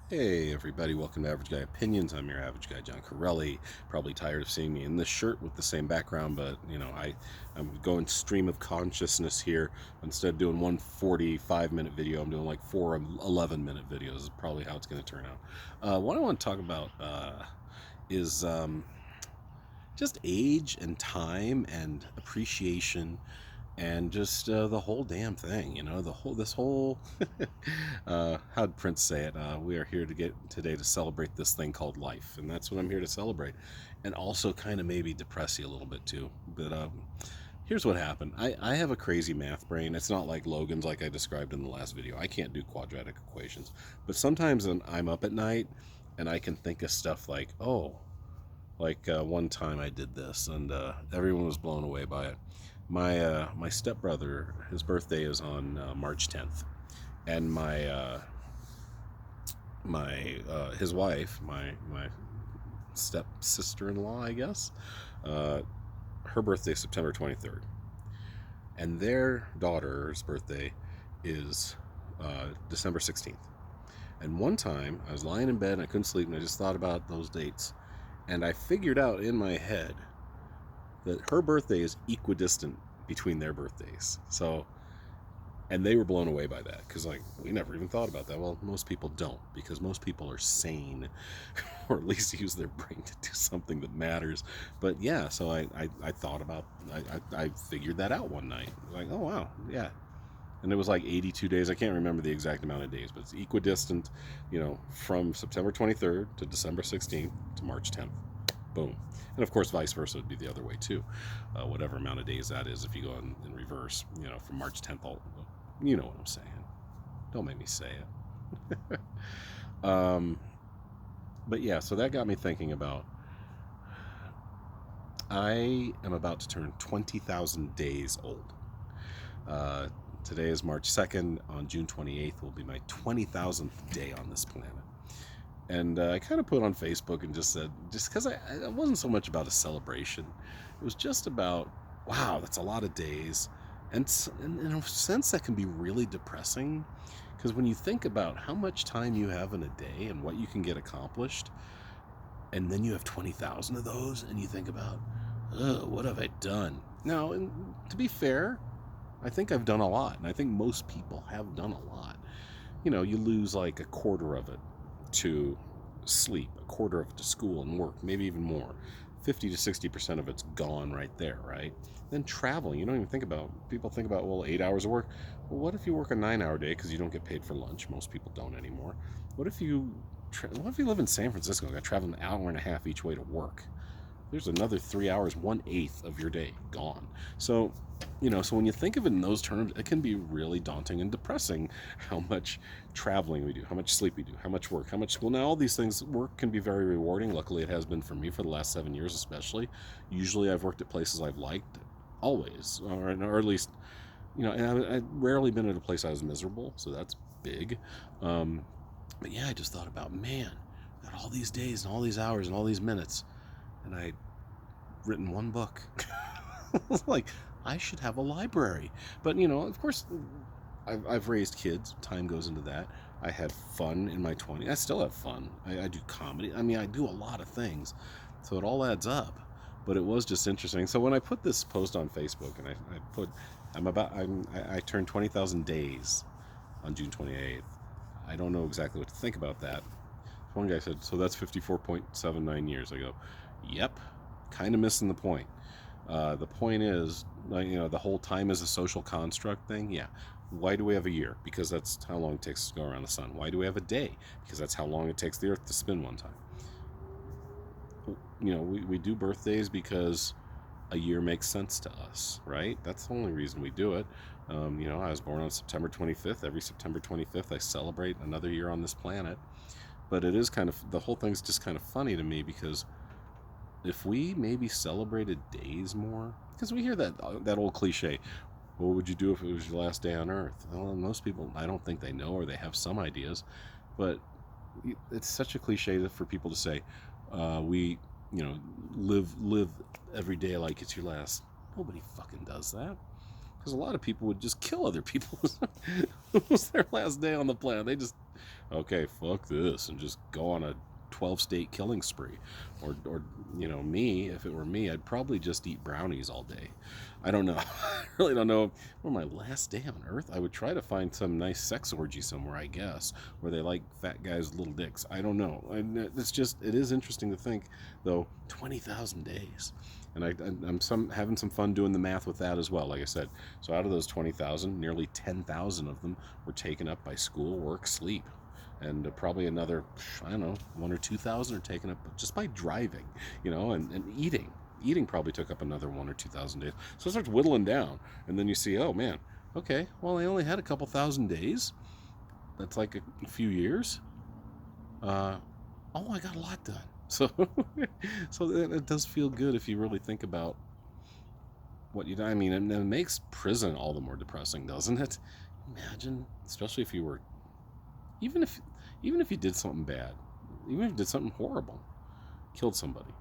Hey everybody, welcome to Average Guy Opinions. I'm your average guy, John Corelli. Probably tired of seeing me in this shirt with the same background, but I'm going stream of consciousness here. Instead of doing one 45-minute video, I'm doing like four 11-minute videos. Is probably how it's going to turn out. What I want to talk about is just age and time and appreciation and just the whole damn thing, this whole how'd Prince say it, we are here today to celebrate this thing called life, and that's what I'm here to celebrate, and also kind of maybe depress you a little bit too. But here's what happened. I have a crazy math brain. It's not like Logan's, like I described in the last video. I can't do quadratic equations, but sometimes when I'm up at night and I can think of stuff like, one time I did this, and everyone was blown away by it. My stepbrother, his birthday is on March 10th, and his wife, my stepsister-in-law, I guess, her birthday is September 23rd, and their daughter's birthday is December 16th. And one time I was lying in bed and I couldn't sleep, and I just thought about those dates, and I figured out in my head that her birthday is equidistant between their birthdays. So, and they were blown away by that, because like, we never even thought about that. Well, most people don't, because most people are sane or at least use their brain to do something that matters. But yeah, so I thought about, I figured that out one night, like, oh wow, yeah. And it was like 82 days. I can't remember the exact amount of days, but it's equidistant, from September 23rd to December 16th to March 10th. Boom. And of course, vice versa would be the other way too. Whatever amount of days that is, if you go in reverse, from March 10th, you know what I'm saying. Don't make me say it. But yeah, so that got me thinking about, I am about to turn 20,000 days old. Today is March 2nd. On June 28th will be my 20,000th day on this planet. And I kind of put on Facebook and just said, just because it wasn't so much about a celebration, it was just about, wow, that's a lot of days. And in a sense, that can be really depressing, because when you think about how much time you have in a day and what you can get accomplished, and then you have 20,000 of those, and you think about, what have I done? Now, and to be fair, I think I've done a lot, and I think most people have done a lot. You lose like a quarter of it to sleep, a quarter of it to school and work, maybe even more. 50 to 60% of it's gone right there, right? Then traveling, you don't even think about, people think about, well, 8 hours of work. Well, what if you work a 9-hour day because you don't get paid for lunch? Most people don't anymore. What if you live in San Francisco and got to travel an hour and a half each way to work? There's another 3 hours, 1/8 of your day gone. So, so when you think of it in those terms, it can be really daunting and depressing how much traveling we do, how much sleep we do, how much work, how much school. Now, all these things, work can be very rewarding. Luckily, it has been for me for the last 7 years, especially. Usually, I've worked at places I've liked, always, or at least, and I've rarely been at a place I was miserable, so that's big. But yeah, I just thought about, man, got all these days and all these hours and all these minutes, and I'd written one book. Like, I should have a library. But, of course, I've raised kids. Time goes into that. I had fun in my 20s. I still have fun. I do comedy. I mean, I do a lot of things. So it all adds up. But it was just interesting. So when I put this post on Facebook, and I put, I turned 20,000 days on June 28th. I don't know exactly what to think about that. One guy said, so that's 54.79 years. I go, yep, kind of missing the point. The point is, the whole time is a social construct thing. Yeah. Why do we have a year? Because that's how long it takes to go around the sun. Why do we have a day? Because that's how long it takes the Earth to spin one time. We do birthdays because a year makes sense to us, right? That's the only reason we do it. I was born on September 25th. Every September 25th, I celebrate another year on this planet. But it is kind of, the whole thing's just kind of funny to me, because if we maybe celebrated days more, because we hear that old cliche, what would you do if it was your last day on Earth? Well, most people, I don't think they know, or they have some ideas, but it's such a cliche for people to say, we, live every day like it's your last. Nobody fucking does that. Because a lot of people would just kill other people. It was their last day on the planet. They just Okay, fuck this, and just go on a 12-state killing spree. Or me, if it were me, I'd probably just eat brownies all day. I don't know. I really don't know. On my last day on Earth, I would try to find some nice sex orgy somewhere, I guess, where they like fat guys with little dicks. I don't know. It is interesting to think, though, 20,000 days. And I'm having some fun doing the math with that as well, like I said. So out of those 20,000, nearly 10,000 of them were taken up by school, work, sleep. And probably another, I don't know, 1 or 2,000 are taken up just by driving, and eating. Eating probably took up another 1 or 2,000 days. So it starts whittling down. And then you see, oh man, okay, well, I only had a couple thousand days. That's like a few years. I got a lot done. So, so it does feel good if you really think about what you do. I mean, and it makes prison all the more depressing, doesn't it? Imagine, especially if you were, even if you did something bad, even if you did something horrible, killed somebody,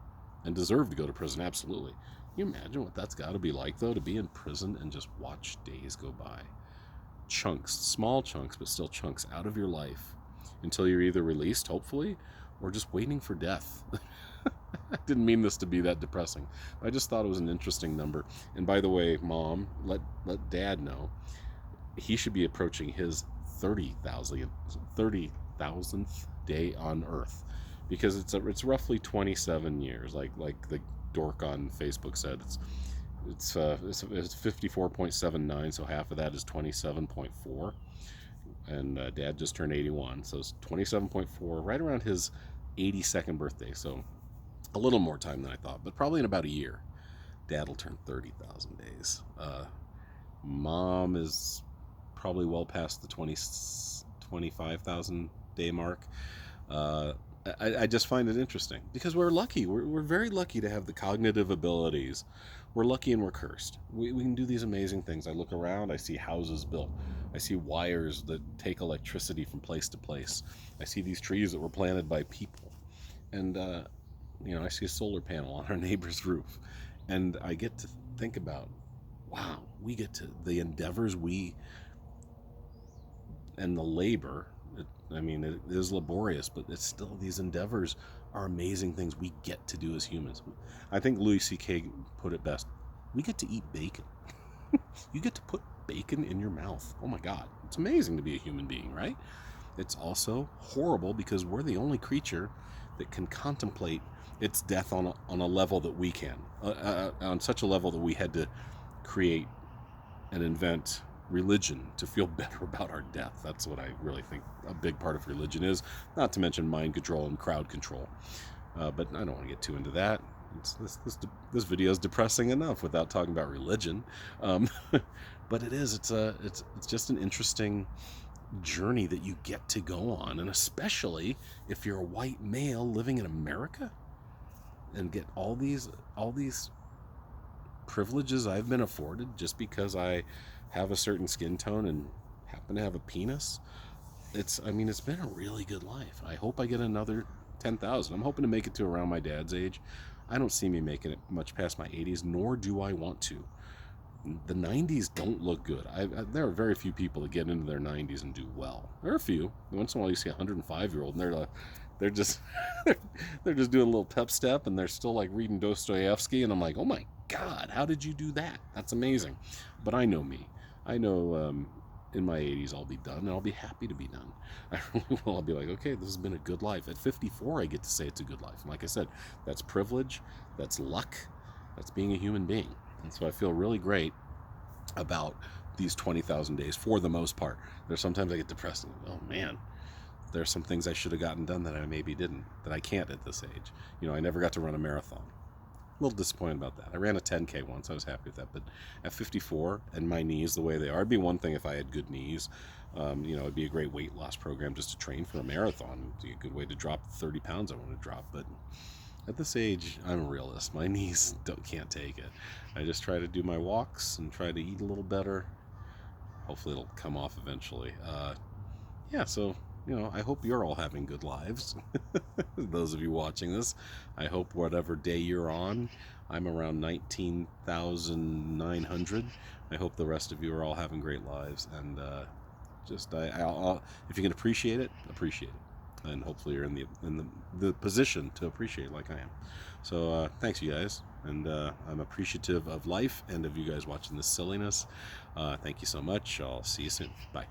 and deserved to go to prison, absolutely. Can you imagine what that's got to be like, though, to be in prison and just watch days go by? Chunks, small chunks, but still chunks out of your life until you're either released, hopefully, or just waiting for death. I didn't mean this to be that depressing. I just thought it was an interesting number. And by the way, Mom, let Dad know he should be approaching his 30,000th day on Earth, because it's roughly 27 years. Like the dork on Facebook said, it's 54.79, so half of that is 27.4. And Dad just turned 81, so it's 27.4, right around his 82nd birthday. So a little more time than I thought, but probably in about a year, Dad will turn 30,000 days. Mom is probably well past the 25,000 day mark. I just find it interesting because we're lucky. We're very lucky to have the cognitive abilities. We're lucky and we're cursed. We can do these amazing things. I look around, I see houses built. I see wires that take electricity from place to place. I see these trees that were planted by people. And, I see a solar panel on our neighbor's roof. And I get to think about, wow, we get to, the endeavors and the labor. It is laborious, but it's still, these endeavors are amazing things we get to do as humans. I think Louis C.K. put it best. We get to eat bacon. You get to put bacon in your mouth. Oh my God. It's amazing to be a human being, right? It's also horrible because we're the only creature that can contemplate its death on a level that we can. On such a level that we had to create and invent religion to feel better about our death. That's what I really think a big part of religion is, not to mention mind control and crowd control. But I don't want to get too into that. This video is depressing enough without talking about religion. But it's just an interesting journey that you get to go on, and especially if you're a white male living in America and get all these privileges I've been afforded just because I have a certain skin tone and happen to have a penis. It's been a really good life. I hope I get another 10,000. I'm hoping to make it to around my dad's age. I don't see me making it much past my 80s, nor do I want to. The 90s don't look good. There are very few people that get into their 90s and do well. There are a few. Once in a while you see a 105-year-old and they're just they're just doing a little pep step and they're still like reading Dostoevsky, and I'm like, oh my God, how did you do that? That's amazing. But I know me. I know in my 80s I'll be done, and I'll be happy to be done. I really will. I'll be like, okay, this has been a good life. At 54, I get to say it's a good life. And like I said, that's privilege, that's luck, that's being a human being. And so I feel really great about these 20,000 days for the most part. There's sometimes I get depressed and, oh man, there's some things I should have gotten done that I maybe didn't, that I can't at this age. I never got to run a marathon. A little disappointed about that. I ran a 10K once. I was happy with that. But at 54, and my knees the way they are, it'd be one thing if I had good knees. It'd be a great weight loss program just to train for a marathon. It'd be a good way to drop the 30 pounds I want to drop. But at this age, I'm a realist. My knees can't take it. I just try to do my walks and try to eat a little better. Hopefully it'll come off eventually. So I hope you're all having good lives. Those of you watching this, I hope whatever day you're on, I'm around 19,900. I hope the rest of you are all having great lives. And Just if you can appreciate it, appreciate it, and hopefully you're in the position to appreciate it like I am. So thanks, you guys, and I'm appreciative of life and of you guys watching this silliness. Thank you so much. I'll see you soon. Bye.